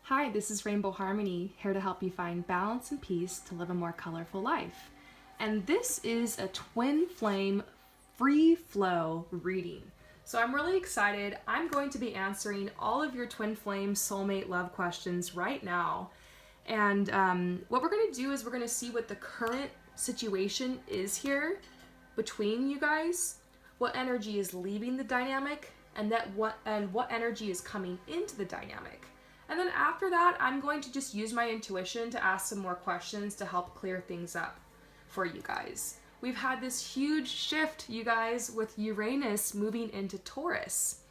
Hi, this is Rainbow Harmony, here to help you find balance and peace to live a more colorful life. And this is a twin flame free flow reading. So I'm really excited. I'm going to be answering all of your twin flame soulmate love questions right now. And what we're going to do is we're going to see what the current situation is here between you guys, what energy is leaving the dynamic, and what energy is coming into the dynamic. And then after that, I'm going to just use my intuition to ask some more questions to help clear things up for you guys. We've had this huge shift, you guys, with Uranus moving into Taurus.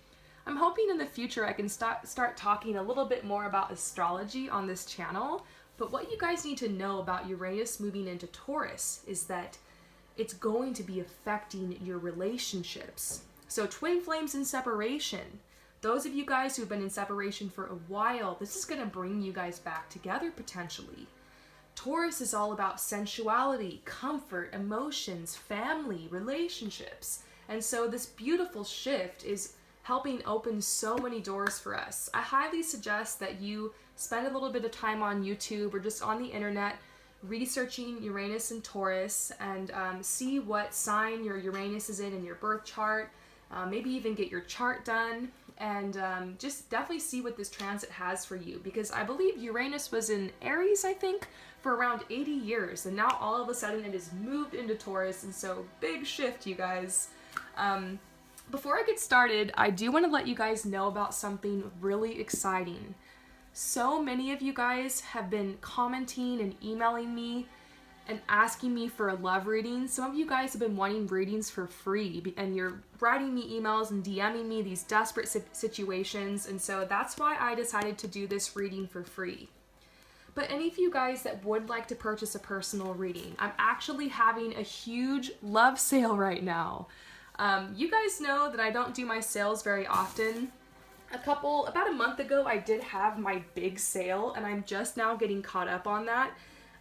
I'm hoping in the future I can start talking a little bit more about astrology on this channel, but what you guys need to know about Uranus moving into Taurus is that it's going to be affecting your relationships. So twin flames in separation. Those of you guys who've been in separation for a while, this is going to bring you guys back together potentially. Taurus is all about sensuality, comfort, emotions, family, relationships. And so this beautiful shift is helping open so many doors for us. I highly suggest that you spend a little bit of time on YouTube or just on the internet researching Uranus and Taurus and see what sign your Uranus is in your birth chart. Maybe even get your chart done. And just definitely see what this transit has for you, because I believe Uranus was in Aries, I think, for around 80 years, and now all of a sudden it has moved into Taurus, and so big shift, you guys. Before I get started, I do want to let you guys know about something really exciting. So many of you guys have been commenting and emailing me and asking me for a love reading. Some of you guys have been wanting readings for free, and you're writing me emails and DMing me these desperate situations, and so that's why I decided to do this reading for free. But any of you guys that would like to purchase a personal reading, I'm actually having a huge love sale right now. You guys know that I don't do my sales very often. About a month ago, I did have my big sale, and I'm just now getting caught up on that.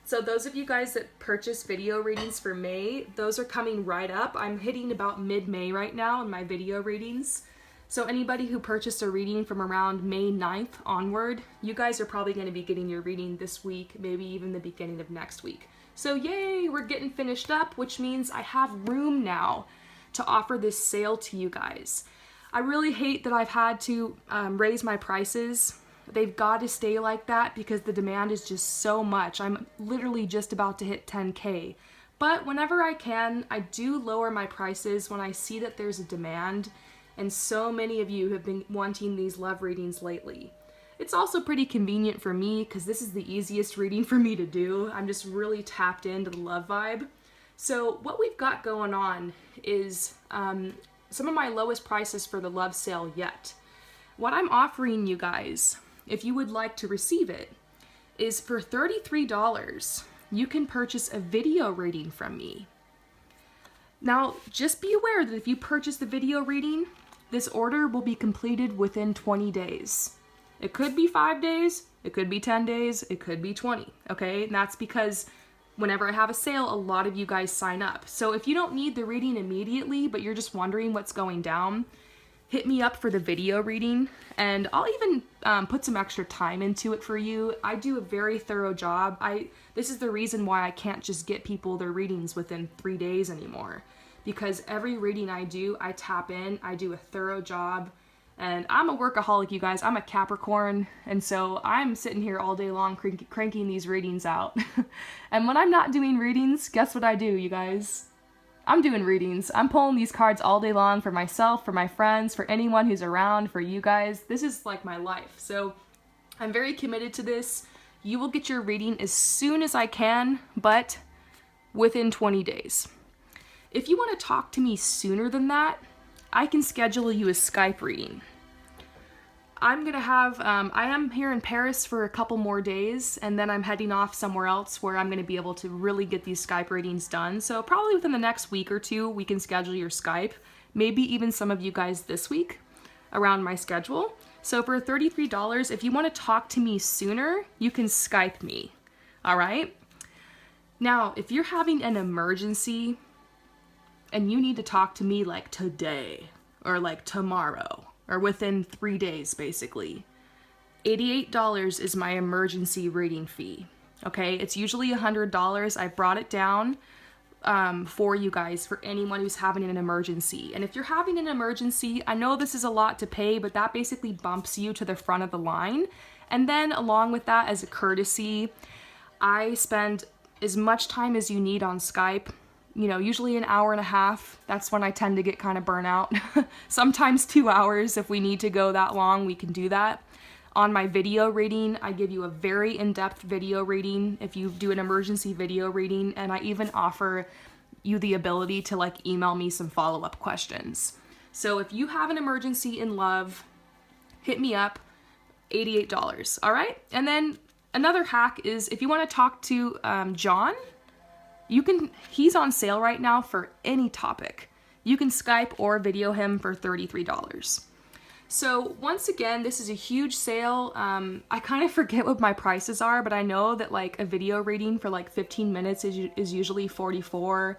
So those of you guys that purchase video readings for May, those are coming right up. I'm hitting about mid-May right now in my video readings. So anybody who purchased a reading from around May 9th onward, you guys are probably going to be getting your reading this week, maybe even the beginning of next week. So yay, we're getting finished up, which means I have room now to offer this sale to you guys. I really hate that I've had to raise my prices. They've got to stay like that because the demand is just so much. I'm literally just about to hit 10K. But whenever I can, I do lower my prices when I see that there's a demand, and so many of you have been wanting these love readings lately. It's also pretty convenient for me because this is the easiest reading for me to do. I'm just really tapped into the love vibe. So what we've got going on is some of my lowest prices for the love sale yet. What I'm offering you guys, if you would like to receive it, is for $33, you can purchase a video reading from me. Now, just be aware that if you purchase the video reading, this order will be completed within 20 days. It could be 5 days, it could be 10 days, it could be 20, okay? And that's because whenever I have a sale, a lot of you guys sign up. So if you don't need the reading immediately, but you're just wondering what's going down, hit me up for the video reading, and I'll even put some extra time into it for you. I do a very thorough job. This is the reason why I can't just get people their readings within 3 days anymore, because every reading I do, I tap in, I do a thorough job, and I'm a workaholic, you guys. I'm a Capricorn, and so I'm sitting here all day long cranking these readings out. And when I'm not doing readings, guess what I do, you guys? I'm doing readings. I'm pulling these cards all day long for myself, for my friends, for anyone who's around, for you guys. This is like my life. So I'm very committed to this. You will get your reading as soon as I can, but within 20 days. If you want to talk to me sooner than that, I can schedule you a Skype reading. I am here in Paris for a couple more days, and then I'm heading off somewhere else where I'm going to be able to really get these Skype readings done. So probably within the next week or two, we can schedule your Skype. Maybe even some of you guys this week around my schedule. So for $33, if you want to talk to me sooner, you can Skype me. All right? Now, if you're having an emergency and you need to talk to me like today or like tomorrow, or within 3 days, basically, $88 is my emergency reading fee. Okay, it's usually $100. I brought it down for you guys, for anyone who's having an emergency. And if you're having an emergency, I know this is a lot to pay, but that basically bumps you to the front of the line. And then along with that, as a courtesy, I spend as much time as you need on Skype, you know, usually an hour and a half. That's when I tend to get kind of burnout. Sometimes 2 hours. If we need to go that long, we can do that. On my video reading, I give you a very in-depth video reading if you do an emergency video reading, and I even offer you the ability to like email me some follow-up questions. So if you have an emergency in love, hit me up, $88, all right? And then another hack is if you want to talk to John, he's on sale right now for any topic. You can Skype or video him for $33. So once again, this is a huge sale. I kind of forget what my prices are, but I know that like a video reading for like 15 minutes is usually $44.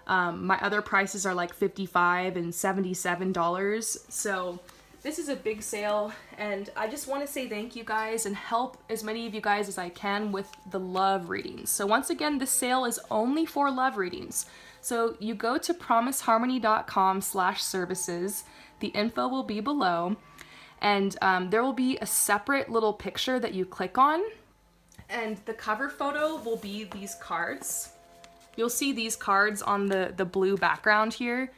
My other prices are like $55 and $77. So this is a big sale, and I just want to say thank you guys and help as many of you guys as I can with the love readings. So once again, this sale is only for love readings. So you go to promiseharmony.com/services. The info will be below, and there will be a separate little picture that you click on, and the cover photo will be these cards. You'll see these cards on the blue background here,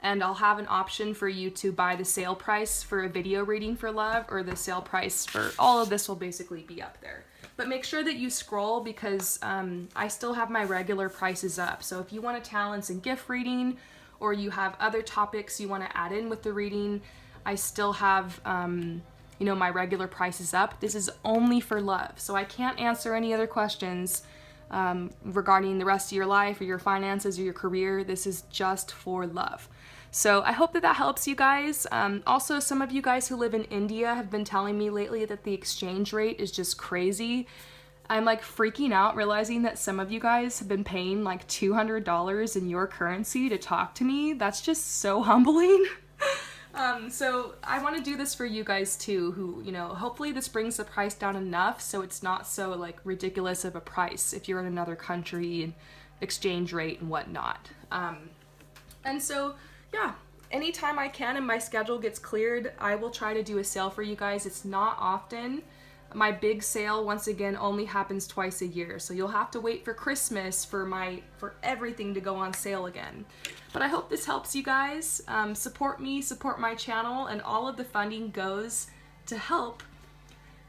and I'll have an option for you to buy the sale price for a video reading for love, or the sale price for all of this will basically be up there. But make sure that you scroll, because I still have my regular prices up. So if you want a talents and gift reading, or you have other topics you want to add in with the reading, I still have, you know, my regular prices up. This is only for love, so I can't answer any other questions regarding the rest of your life or your finances or your career. This is just for love. So I hope that that helps you guys. Also, some of you guys who live in India have been telling me lately that the exchange rate is just crazy. I'm like freaking out realizing that some of you guys have been paying like $200 in your currency to talk to me. That's just so humbling. So I want to do this for you guys too, who, you know, hopefully this brings the price down enough so it's not so like ridiculous of a price if you're in another country and exchange rate and whatnot. And so, yeah, anytime I can and my schedule gets cleared, I will try to do a sale for you guys. It's not often. My big sale, once again, only happens twice a year, so you'll have to wait for Christmas for everything to go on sale again. But I hope this helps you guys. Support me, support my channel, and all of the funding goes to help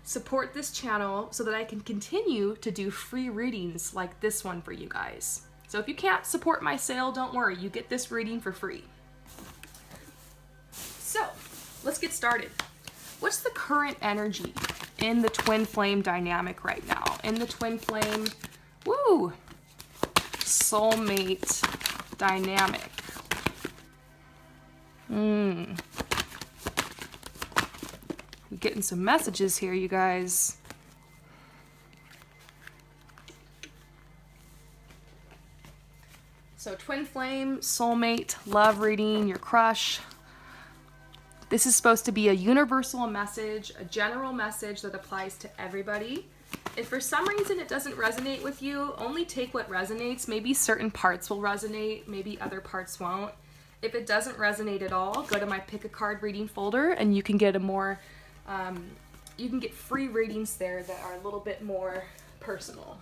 support this channel so that I can continue to do free readings like this one for you guys. So if you can't support my sale, don't worry, you get this reading for free. So, let's get started. What's the current energy in the twin flame dynamic right now? In the twin flame, soulmate dynamic. We're getting some messages here, you guys. So twin flame, soulmate, love reading, your crush. This is supposed to be a universal message, a general message that applies to everybody. If for some reason it doesn't resonate with you, only take what resonates. Maybe certain parts will resonate, maybe other parts won't. If it doesn't resonate at all, go to my pick a card reading folder and you can get you can get free readings there that are a little bit more personal.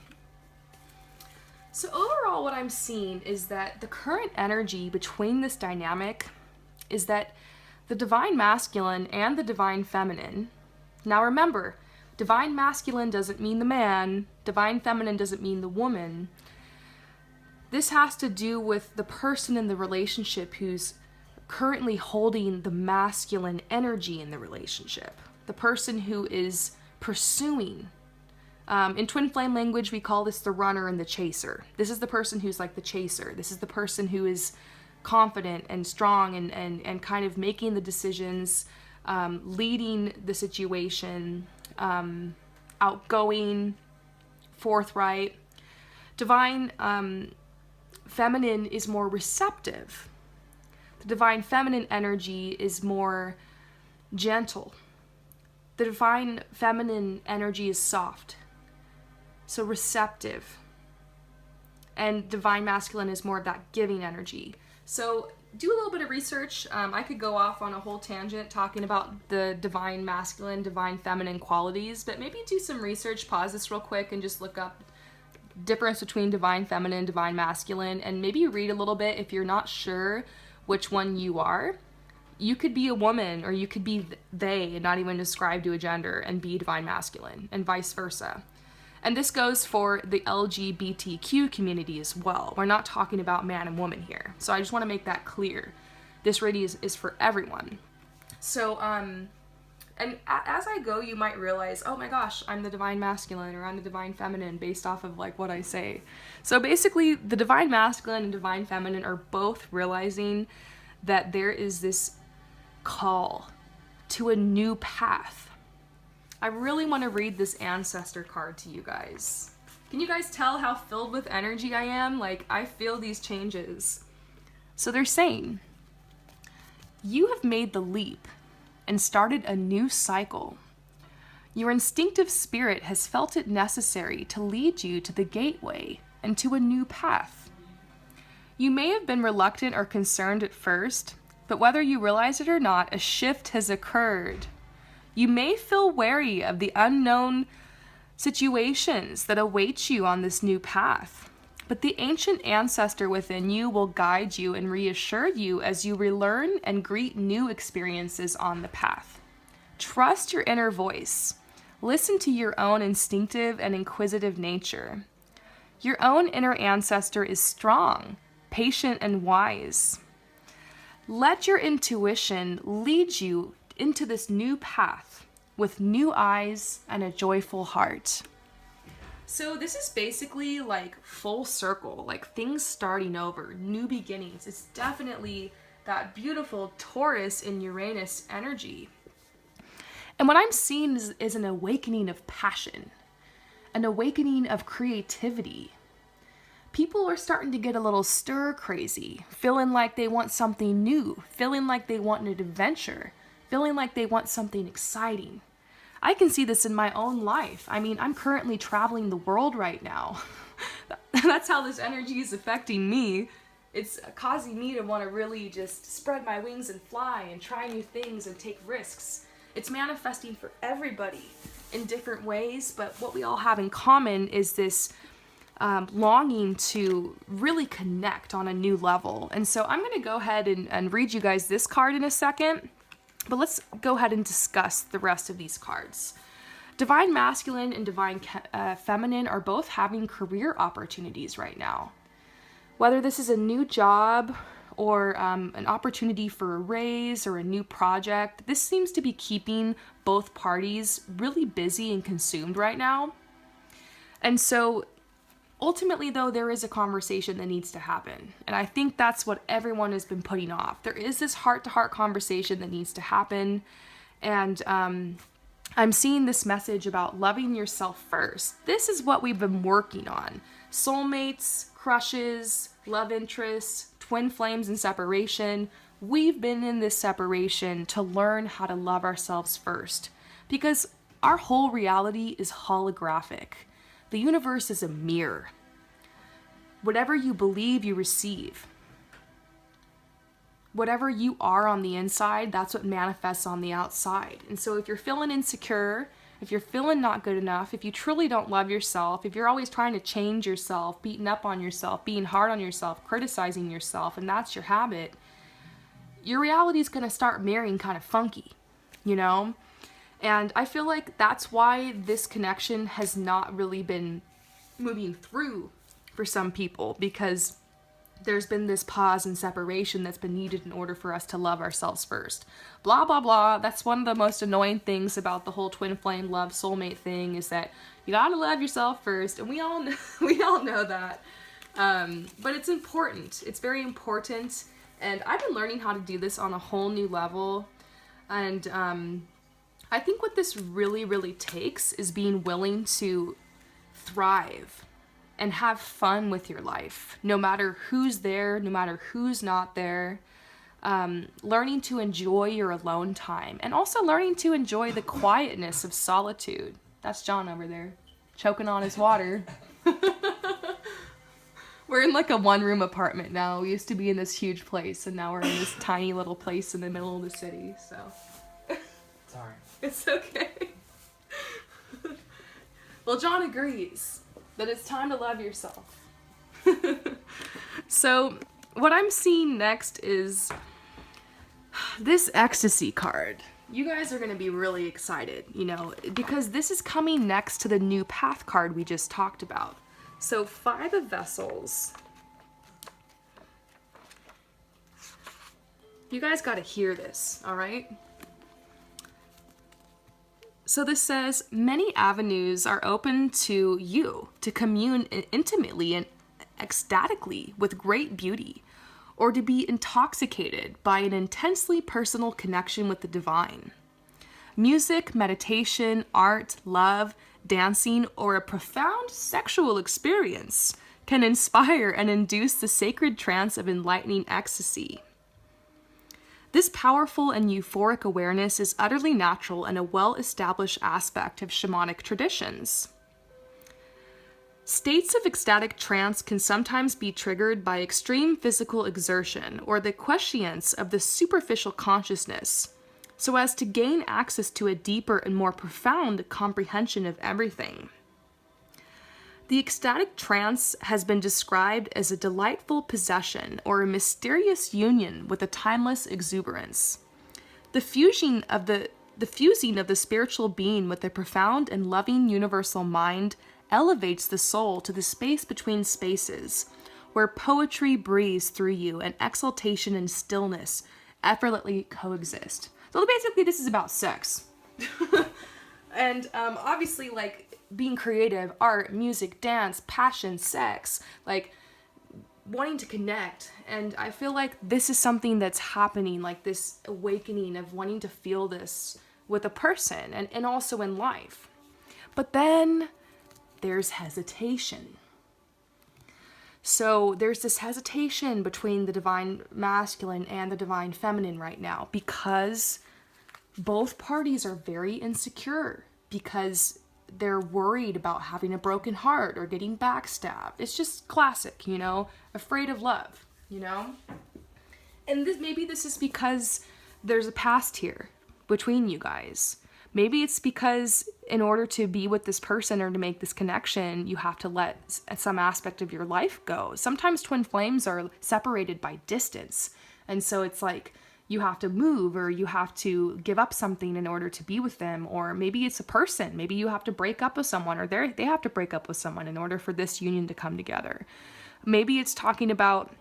So overall, what I'm seeing is that the current energy between this dynamic is that the divine masculine and the divine feminine. Now remember, divine masculine doesn't mean the man, divine feminine doesn't mean the woman. This has to do with the person in the relationship who's currently holding the masculine energy in the relationship. The person who is pursuing. In twin flame language, we call this the runner and the chaser. This is the person who's like the chaser. This is the person who is confident and strong and kind of making the decisions, leading the situation, outgoing, forthright. Divine feminine is more receptive. The divine feminine energy is more gentle. The divine feminine energy is soft, so receptive. And divine masculine is more of that giving energy. So do a little bit of research. I could go off on a whole tangent talking about the divine masculine, divine feminine qualities, but maybe do some research, pause this real quick and just look up difference between divine feminine, divine masculine, and maybe read a little bit if you're not sure which one you are. You could be a woman or you could be they and not even ascribe to a gender and be divine masculine, and vice versa. And this goes for the LGBTQ community as well. We're not talking about man and woman here. So I just want to make that clear. This reading is for everyone. So, and as I go, you might realize, oh my gosh, I'm the divine masculine or I'm the divine feminine based off of like what I say. So basically, the divine masculine and divine feminine are both realizing that there is this call to a new path. I really want to read this ancestor card to you guys. Can you guys tell how filled with energy I am? Like, I feel these changes. So they're saying, you have made the leap and started a new cycle. Your instinctive spirit has felt it necessary to lead you to the gateway and to a new path. You may have been reluctant or concerned at first, but whether you realize it or not, a shift has occurred. You may feel wary of the unknown situations that await you on this new path, but the ancient ancestor within you will guide you and reassure you as you relearn and greet new experiences on the path. Trust your inner voice. Listen to your own instinctive and inquisitive nature. Your own inner ancestor is strong, patient, and wise. Let your intuition lead you into this new path with new eyes and a joyful heart. So this is basically like full circle, like things starting over, new beginnings. It's definitely that beautiful Taurus and Uranus energy. And what I'm seeing is an awakening of passion, an awakening of creativity. People are starting to get a little stir crazy, feeling like they want something new, feeling like they want an adventure, feeling like they want something exciting. I can see this in my own life. I mean, I'm currently traveling the world right now. That's how this energy is affecting me. It's causing me to want to really just spread my wings and fly and try new things and take risks. It's manifesting for everybody in different ways, but what we all have in common is this longing to really connect on a new level. And so I'm going to go ahead and read you guys this card in a second. But let's go ahead and discuss the rest of these cards. Divine masculine and divine feminine are both having career opportunities right now. Whether this is a new job or an opportunity for a raise or a new project, this seems to be keeping both parties really busy and consumed right now. And so ultimately, though, there is a conversation that needs to happen. And I think that's what everyone has been putting off. There is this heart-to-heart conversation that needs to happen. And I'm seeing this message about loving yourself first. This is what we've been working on. Soulmates, crushes, love interests, twin flames, and separation. We've been in this separation to learn how to love ourselves first. Because our whole reality is holographic. The universe is a mirror. Whatever you believe, you receive. Whatever you are on the inside, that's what manifests on the outside. And so if you're feeling insecure, if you're feeling not good enough, if you truly don't love yourself, if you're always trying to change yourself, beating up on yourself, being hard on yourself, criticizing yourself, and that's your habit, your reality is going to start mirroring kind of funky, you know? And I feel like that's why this connection has not really been moving through for some people, because there's been this pause and separation that's been needed in order for us to love ourselves first. Blah, blah, blah. That's one of the most annoying things about the whole twin flame love soulmate thing, is that you gotta love yourself first. And we all know that. But it's important. It's very important. And I've been learning how to do this on a whole new level. And I think what this really, really takes is being willing to thrive and have fun with your life, no matter who's there, no matter who's not there. learning to enjoy your alone time, and also learning to enjoy the quietness of solitude. That's John over there, choking on his water. We're in like a one-room apartment now. We used to be in this huge place, and now we're in this tiny little place in the middle of the city, so. Sorry. It's okay. Well, John agrees that it's time to love yourself. So, what I'm seeing next is this ecstasy card. You guys are going to be really excited, you know, because this is coming next to the new path card we just talked about. So 5 of Vessels. You guys got to hear this, all right? So this says, many avenues are open to you to commune intimately and ecstatically with great beauty, or to be intoxicated by an intensely personal connection with the divine. Music, meditation, art, love, dancing, or a profound sexual experience can inspire and induce the sacred trance of enlightening ecstasy. This powerful and euphoric awareness is utterly natural and a well-established aspect of shamanic traditions. States of ecstatic trance can sometimes be triggered by extreme physical exertion or the quiescence of the superficial consciousness, so as to gain access to a deeper and more profound comprehension of everything. The ecstatic trance has been described as a delightful possession or a mysterious union with a timeless exuberance. The fusing of the spiritual being with a profound and loving universal mind elevates the soul to the space between spaces, where poetry breathes through you and exaltation and stillness effortlessly coexist. So basically this is about sex. And obviously, like, being creative, art, music, dance, passion, sex, like wanting to connect. And I feel like this is something that's happening, like this awakening of wanting to feel this with a person and also in life. But then there's hesitation. So there's this hesitation between the divine masculine and the divine feminine right now, because both parties are very insecure, because they're worried about having a broken heart or getting backstabbed. It's just classic, you know, afraid of love, you know? And maybe this is because there's a past here between you guys. Maybe it's because in order to be with this person or to make this connection, you have to let some aspect of your life go. Sometimes twin flames are separated by distance. And so it's like you have to move, or you have to give up something in order to be with them. Or maybe it's a person. Maybe you have to break up with someone, or they have to break up with someone in order for this union to come together. Maybe it's talking about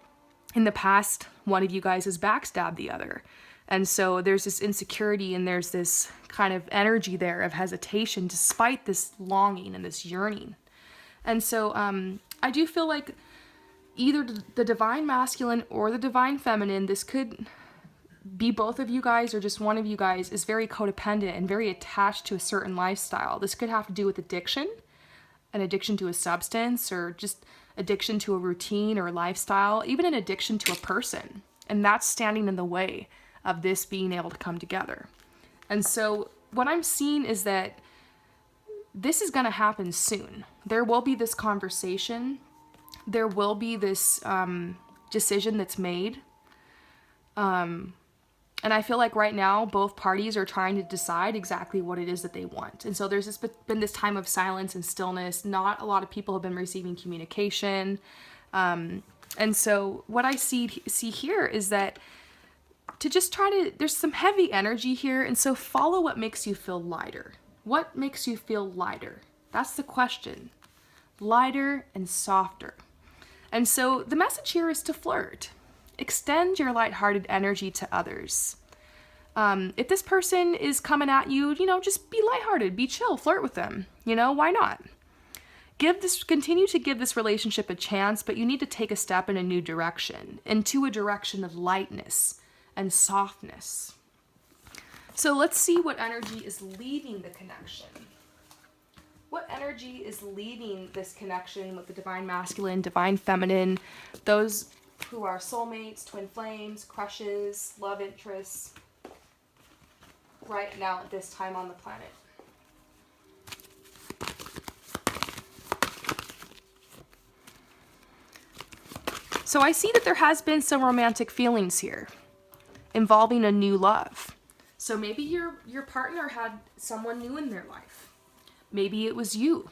in the past, one of you guys has backstabbed the other. And so there's this insecurity and there's this kind of energy there of hesitation despite this longing and this yearning. And so I do feel like either the divine masculine or the divine feminine, this could be both of you guys or just one of you guys, is very codependent and very attached to a certain lifestyle. This could have to do with addiction, an addiction to a substance, or just addiction to a routine or a lifestyle, even an addiction to a person. And that's standing in the way of this being able to come together. And so what I'm seeing is that this is going to happen soon. There will be this conversation. There will be this decision that's made. And I feel like right now, both parties are trying to decide exactly what it is that they want. And so there's been this time of silence and stillness. Not a lot of people have been receiving communication. And so what I see here is that to just try to, there's some heavy energy here. And so follow what makes you feel lighter. What makes you feel lighter? That's the question. Lighter and softer. And so the message here is to flirt. Extend your lighthearted energy to others. If this person is coming at you, just be lighthearted, be chill, flirt with them. Why not? Continue to give this relationship a chance, but you need to take a step in a new direction, into a direction of lightness and softness. So let's see what energy is leaving the connection. What energy is leaving this connection with the divine masculine, divine feminine, those who are soulmates, twin flames, crushes, love interests, right now at this time on the planet. So I see that there has been some romantic feelings here involving a new love. So maybe your partner had someone new in their life. Maybe it was you.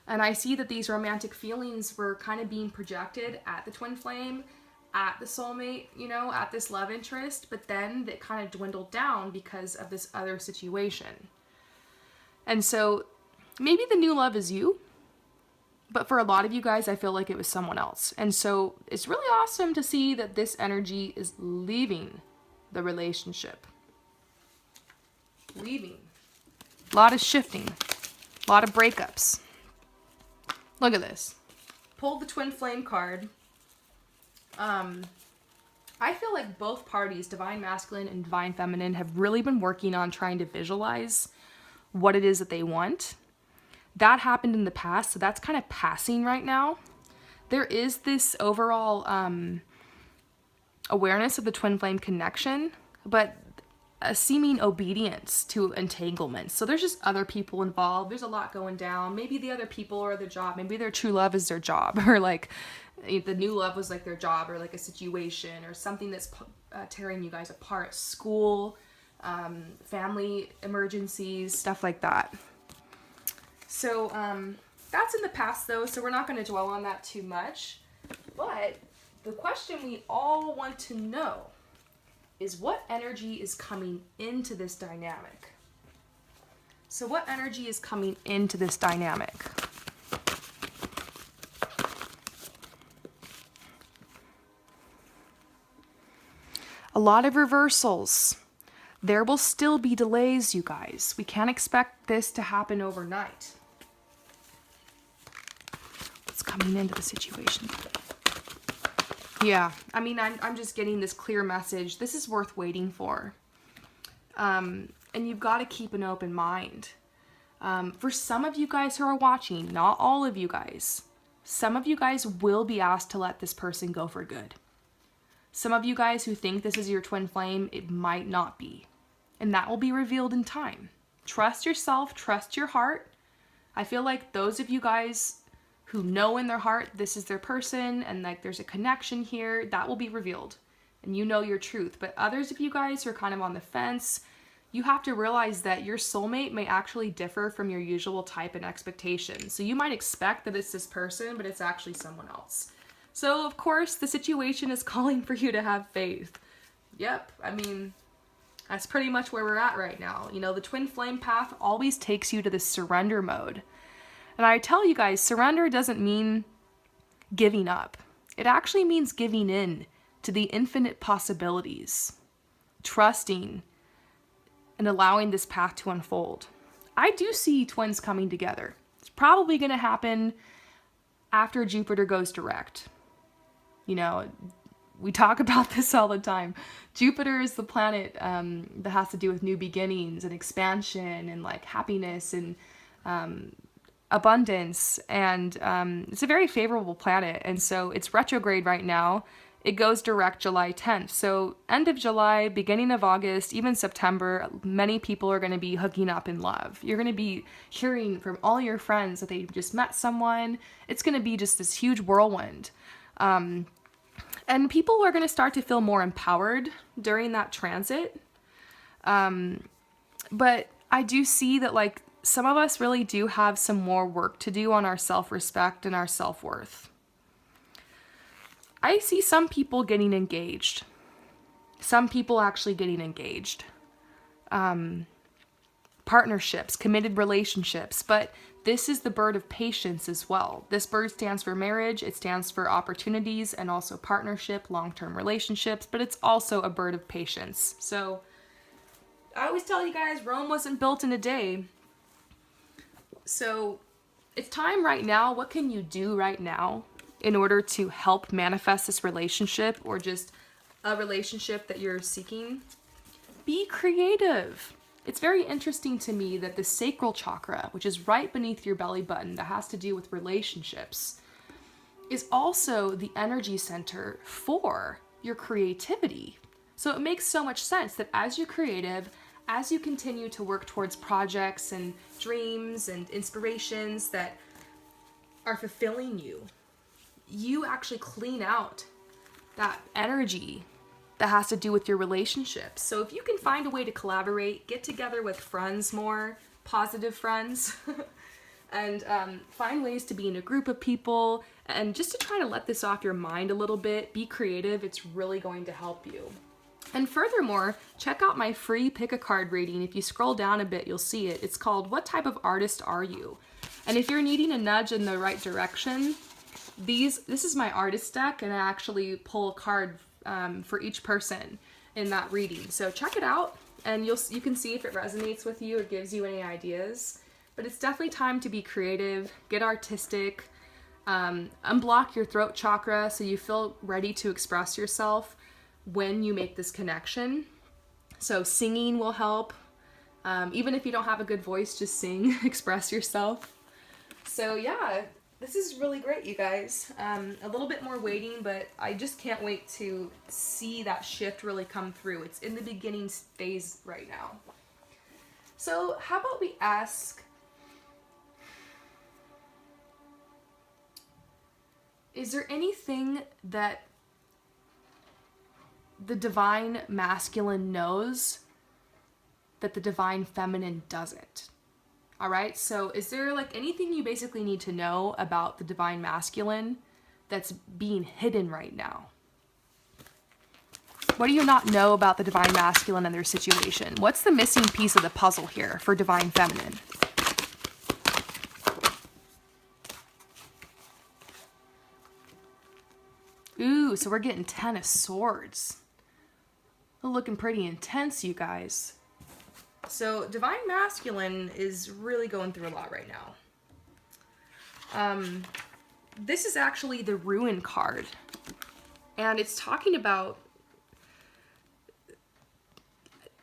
And I see that these romantic feelings were kind of being projected at the twin flame, at the soulmate, you know, at this love interest, but then it kind of dwindled down because of this other situation. And so maybe the new love is you, but for a lot of you guys, I feel like it was someone else. And so it's really awesome to see that this energy is leaving the relationship. Leaving. A lot of shifting. A lot of breakups. Look at this. Pulled the twin flame card. I feel like both parties, divine masculine and divine feminine, have really been working on trying to visualize what it is that they want. That happened in the past, so that's kind of passing right now. There is this overall awareness of the twin flame connection, but a seeming obedience to entanglement. So there's just other people involved. There's a lot going down. Maybe the other people are their job. Maybe their true love is their job, or like the new love was like their job, or like a situation or something that's tearing you guys apart. School, family emergencies, stuff like that. So that's in the past though, so we're not going to dwell on that too much. But the question we all want to know is what energy is coming into this dynamic. So what energy is coming into this dynamic? A lot of reversals. There will still be delays, you guys. We can't expect this to happen overnight. What's coming into the situation? Yeah, I mean, I'm just getting this clear message. This is worth waiting for. And you've got to keep an open mind. For some of you guys who are watching, not all of you guys, some of you guys will be asked to let this person go for good. Some of you guys who think this is your twin flame, it might not be. And that will be revealed in time. Trust yourself, trust your heart. I feel like those of you guys who know in their heart this is their person and like there's a connection here, that will be revealed. And you know your truth. But others of you guys who are kind of on the fence, you have to realize that your soulmate may actually differ from your usual type and expectation. So you might expect that it's this person, but it's actually someone else. So of course, the situation is calling for you to have faith. Yep, I mean, that's pretty much where we're at right now. You know, the twin flame path always takes you to this surrender mode. And I tell you guys, surrender doesn't mean giving up. It actually means giving in to the infinite possibilities, trusting, and allowing this path to unfold. I do see twins coming together. It's probably going to happen after Jupiter goes direct. You know, we talk about this all the time. Jupiter is the planet that has to do with new beginnings and expansion and like happiness and abundance, and it's a very favorable planet, and so it's retrograde right now. It goes direct July 10th, so end of July, beginning of August, even September, many people are going to be hooking up in love. You're going to be hearing from all your friends that they just met someone. It's going to be just this huge whirlwind, and people are going to start to feel more empowered during that transit, but I do see that like some of us really do have some more work to do on our self-respect and our self-worth. I see some people getting engaged. Some people actually getting engaged. Partnerships, committed relationships, but this is the bird of patience as well. This bird stands for marriage, it stands for opportunities and also partnership, long-term relationships, but it's also a bird of patience. So I always tell you guys, Rome wasn't built in a day. So it's time right now. What can you do right now in order to help manifest this relationship or just a relationship that you're seeking? Be creative. It's very interesting to me that the sacral chakra, which is right beneath your belly button, that has to do with relationships, is also the energy center for your creativity. So it makes so much sense that as you're creative, as you continue to work towards projects and dreams and inspirations that are fulfilling you, you actually clean out that energy that has to do with your relationships. So if you can find a way to collaborate, get together with friends more, positive friends, and find ways to be in a group of people, and just to try to let this off your mind a little bit, be creative, it's really going to help you. And furthermore, check out my free pick a card reading. If you scroll down a bit, you'll see it. It's called What Type of Artist Are You? And if you're needing a nudge in the right direction, this is my artist deck, and I actually pull a card for each person in that reading. So check it out, and you can see if it resonates with you or gives you any ideas. But it's definitely time to be creative, get artistic, unblock your throat chakra so you feel ready to express yourself when you make this connection. So singing will help. Even if you don't have a good voice, just sing, express yourself. So yeah, this is really great, you guys. A little bit more waiting, but I just can't wait to see that shift really come through. It's in the beginning phase right now. So how about we ask, is there anything that the divine masculine knows that the divine feminine doesn't? All right, so is there like anything you basically need to know about the divine masculine that's being hidden right now? What do you not know about the divine masculine and their situation? What's the missing piece of the puzzle here for divine feminine? Ooh, so we're getting 10 of Swords. They're looking pretty intense, you guys. So divine masculine is really going through a lot right now. This is actually the Ruin card. And it's talking about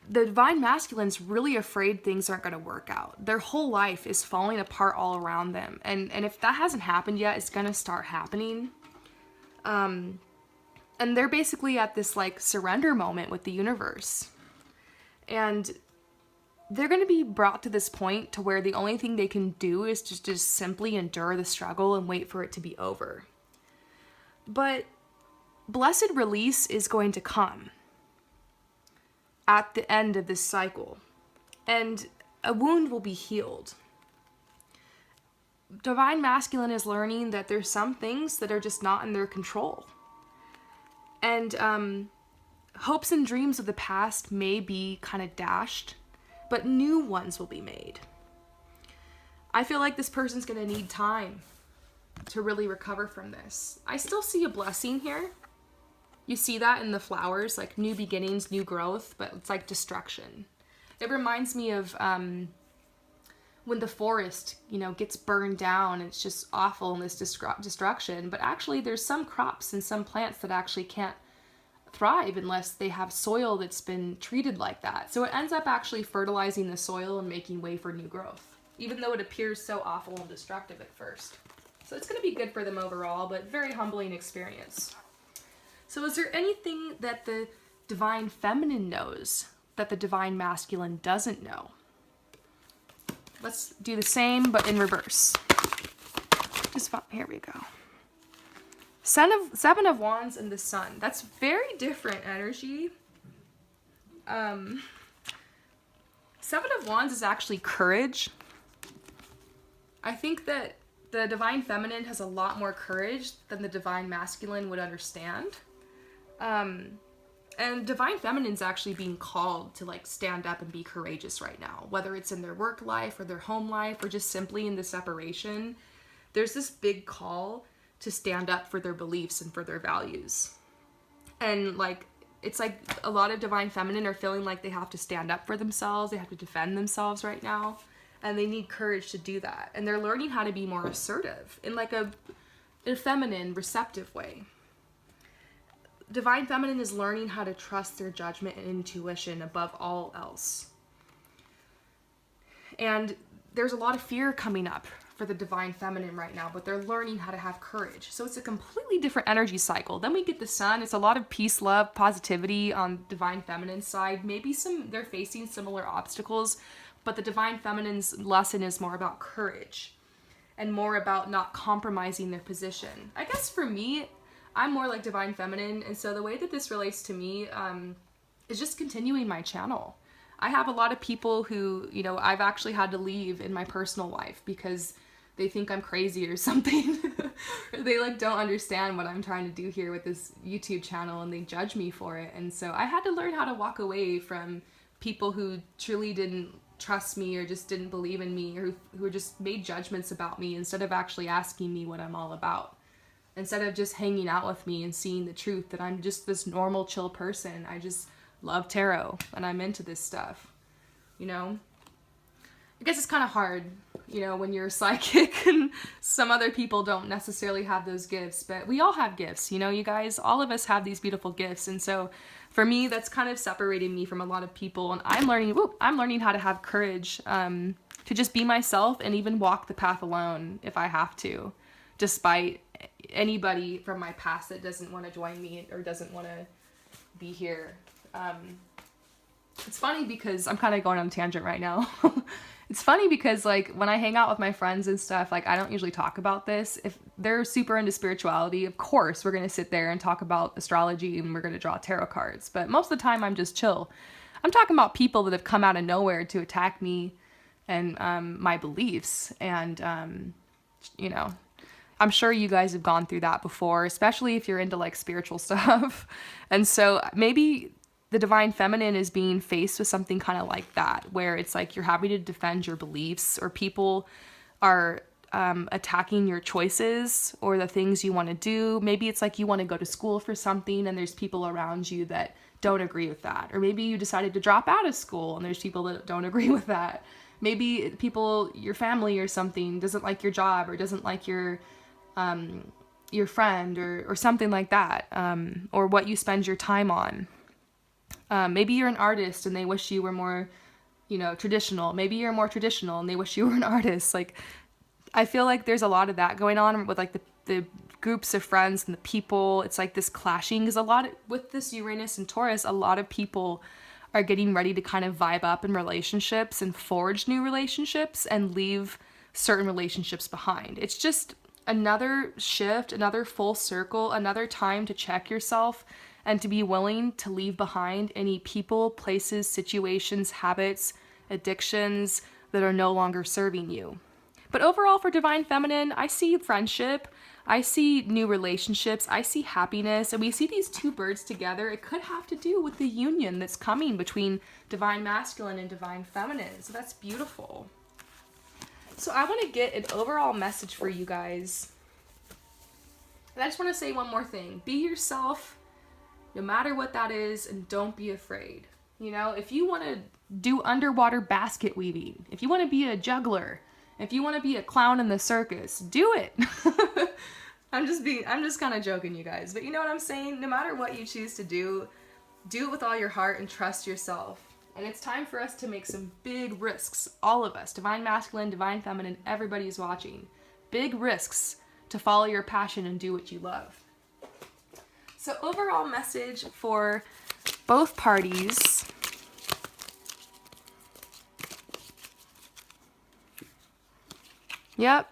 the divine masculine's really afraid things aren't going to work out. Their whole life is falling apart all around them. And if that hasn't happened yet, it's going to start happening. And they're basically at this like surrender moment with the universe. And they're going to be brought to this point to where the only thing they can do is just simply endure the struggle and wait for it to be over. But blessed release is going to come at the end of this cycle, and a wound will be healed. Divine masculine is learning that there's some things that are just not in their control. And hopes and dreams of the past may be kind of dashed, but new ones will be made. I feel like this person's going to need time to really recover from this. I still see a blessing here. You see that in the flowers, like new beginnings, new growth, but it's like destruction. It reminds me of when the forest, gets burned down, and it's just awful in this destruction. But actually there's some crops and some plants that actually can't thrive unless they have soil that's been treated like that. So it ends up actually fertilizing the soil and making way for new growth, even though it appears so awful and destructive at first. So it's going to be good for them overall, but very humbling experience. So is there anything that the divine feminine knows that the divine masculine doesn't know? Let's do the same, but in reverse. Here we go. Seven of Wands and the Sun. That's very different energy. Seven of Wands is actually courage. I think that the divine feminine has a lot more courage than the divine masculine would understand. And divine feminine's actually being called to like stand up and be courageous right now, whether it's in their work life or their home life or just simply in the separation. There's this big call to stand up for their beliefs and for their values. And like, it's like a lot of divine feminine are feeling like they have to stand up for themselves. They have to defend themselves right now. And they need courage to do that. And they're learning how to be more assertive in like a feminine, receptive way. Divine feminine is learning how to trust their judgment and intuition above all else. And there's a lot of fear coming up for the divine feminine right now, but they're learning how to have courage. So it's a completely different energy cycle. Then we get the sun. It's a lot of peace, love, positivity on divine feminine side. Maybe they're facing similar obstacles, but the divine feminine's lesson is more about courage and more about not compromising their position. I guess for me, I'm more like divine feminine, and so the way that this relates to me is just continuing my channel. I have a lot of people who, you know, I've actually had to leave in my personal life because they think I'm crazy or something. They like don't understand what I'm trying to do here with this YouTube channel, and they judge me for it. And so I had to learn how to walk away from people who truly didn't trust me or just didn't believe in me, or who just made judgments about me instead of actually asking me what I'm all about. Instead of just hanging out with me and seeing the truth that I'm just this normal, chill person. I just love tarot and I'm into this stuff, you know? I guess it's kind of hard, you know, when you're psychic and some other people don't necessarily have those gifts, but we all have gifts, you know, you guys, all of us have these beautiful gifts. And so for me, that's kind of separating me from a lot of people, and I'm learning how to have courage, to just be myself and even walk the path alone if I have to, despite anybody from my past that doesn't want to join me or doesn't want to be here. It's funny because I'm kind of going on a tangent right now. It's funny because like when I hang out with my friends and stuff, like I don't usually talk about this. If they're super into spirituality, of course we're going to sit there and talk about astrology and we're going to draw tarot cards. But most of the time I'm just chill. I'm talking about people that have come out of nowhere to attack me and my beliefs. And, you know, I'm sure you guys have gone through that before, especially if you're into like spiritual stuff. And so maybe the divine feminine is being faced with something kind of like that, where it's like you're having to defend your beliefs, or people are attacking your choices or the things you want to do. Maybe it's like you want to go to school for something and there's people around you that don't agree with that. Or maybe you decided to drop out of school and there's people that don't agree with that. Maybe people, your family or something, doesn't like your job or doesn't like your friend or something like that, or what you spend your time on. Maybe you're an artist and they wish you were more, you know, traditional. Maybe you're more traditional and they wish you were an artist. Like, I feel like there's a lot of that going on with like the groups of friends and the people. It's like this clashing, because a lot with this Uranus and Taurus, a lot of people are getting ready to kind of vibe up in relationships and forge new relationships and leave certain relationships behind. It's just another shift, another full circle, another time to check yourself and to be willing to leave behind any people, places, situations, habits, addictions that are no longer serving you. But overall, for divine feminine, I see friendship, I see new relationships, I see happiness, and we see these two birds together. It could have to do with the union that's coming between divine masculine and divine feminine. So that's beautiful. So I want to get an overall message for you guys. And I just want to say one more thing. Be yourself, no matter what that is, and don't be afraid. You know, if you want to do underwater basket weaving, if you want to be a juggler, if you want to be a clown in the circus, do it. I'm just kind of joking, you guys. But you know what I'm saying? No matter what you choose to do it with all your heart and trust yourself. And it's time for us to make some big risks. All of us, divine masculine, divine feminine, everybody's watching. Big risks to follow your passion and do what you love. So overall message for both parties. Yep.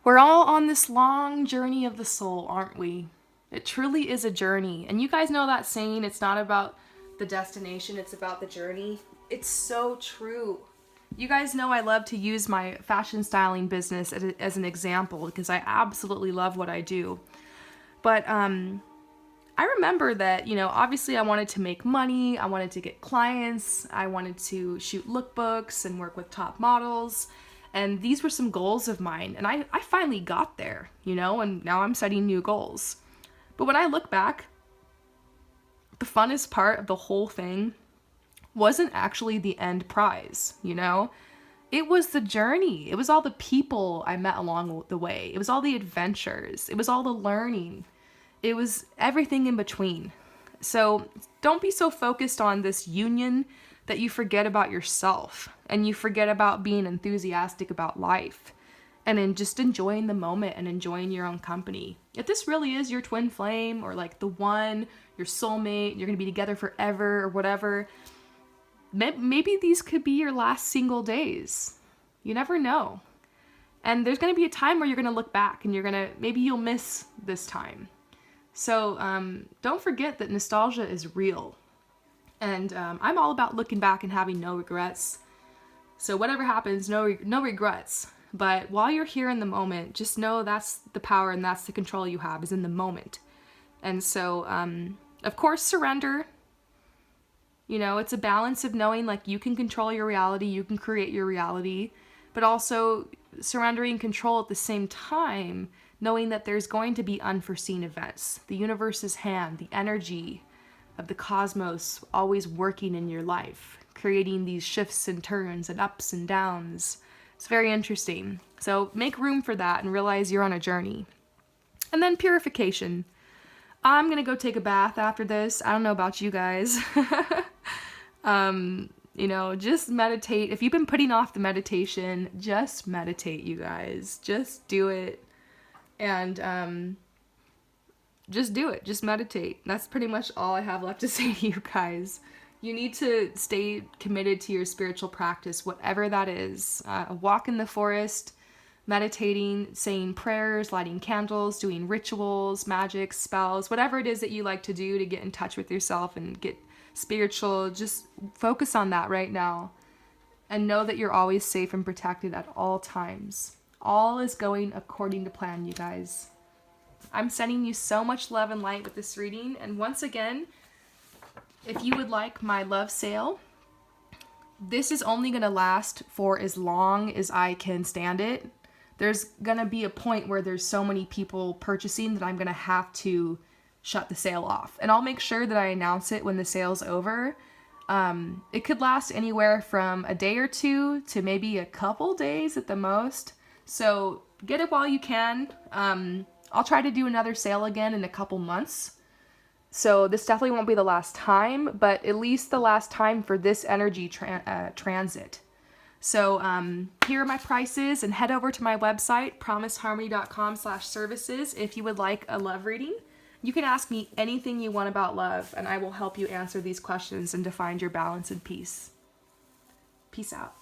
We're all on this long journey of the soul, aren't we? It truly is a journey. And you guys know that saying, it's not about the destination, it's about the journey. It's so true. You guys know I love to use my fashion styling business as an example because I absolutely love what I do. But I remember that, you know, obviously I wanted to make money, I wanted to get clients, I wanted to shoot lookbooks and work with top models, and these were some goals of mine, and I finally got there, you know, and now I'm setting new goals. But when I look back, the funnest part of the whole thing wasn't actually the end prize, you know? It was the journey. It was all the people I met along the way. It was all the adventures. It was all the learning. It was everything in between. So don't be so focused on this union that you forget about yourself and you forget about being enthusiastic about life and in just enjoying the moment and enjoying your own company. If this really is your twin flame or like the one, your soulmate, you're going to be together forever or whatever, maybe these could be your last single days. You never know. And there's going to be a time where you're going to look back and maybe you'll miss this time. So don't forget that nostalgia is real. And I'm all about looking back and having no regrets. So whatever happens, no regrets. But while you're here in the moment, just know that's the power and that's the control you have, is in the moment. And so, of course, surrender. You know, it's a balance of knowing like you can control your reality, you can create your reality, but also surrendering control at the same time, knowing that there's going to be unforeseen events. The universe's hand, the energy of the cosmos always working in your life, creating these shifts and turns and ups and downs. It's very interesting. So make room for that and realize you're on a journey. And then purification. I'm going to go take a bath after this. I don't know about you guys. You know, just meditate. If you've been putting off the meditation, just meditate, you guys. Just do it. And just do it. Just meditate. That's pretty much all I have left to say to you guys. You need to stay committed to your spiritual practice, whatever that is. A walk in the forest, meditating, saying prayers, lighting candles, doing rituals, magic, spells, whatever it is that you like to do to get in touch with yourself and get spiritual. Just focus on that right now. And know that you're always safe and protected at all times. All is going according to plan, you guys. I'm sending you so much love and light with this reading. And once again, if you would like my love sale, this is only going to last for as long as I can stand it. There's going to be a point where there's so many people purchasing that I'm going to have to shut the sale off. And I'll make sure that I announce it when the sale's over. It could last anywhere from a day or two to maybe a couple days at the most. So get it while you can. I'll try to do another sale again in a couple months. So this definitely won't be the last time, but at least the last time for this energy transit. So here are my prices, and head over to my website, promiseharmony.com/services, if you would like a love reading. You can ask me anything you want about love, and I will help you answer these questions and to find your balance and peace. Peace out.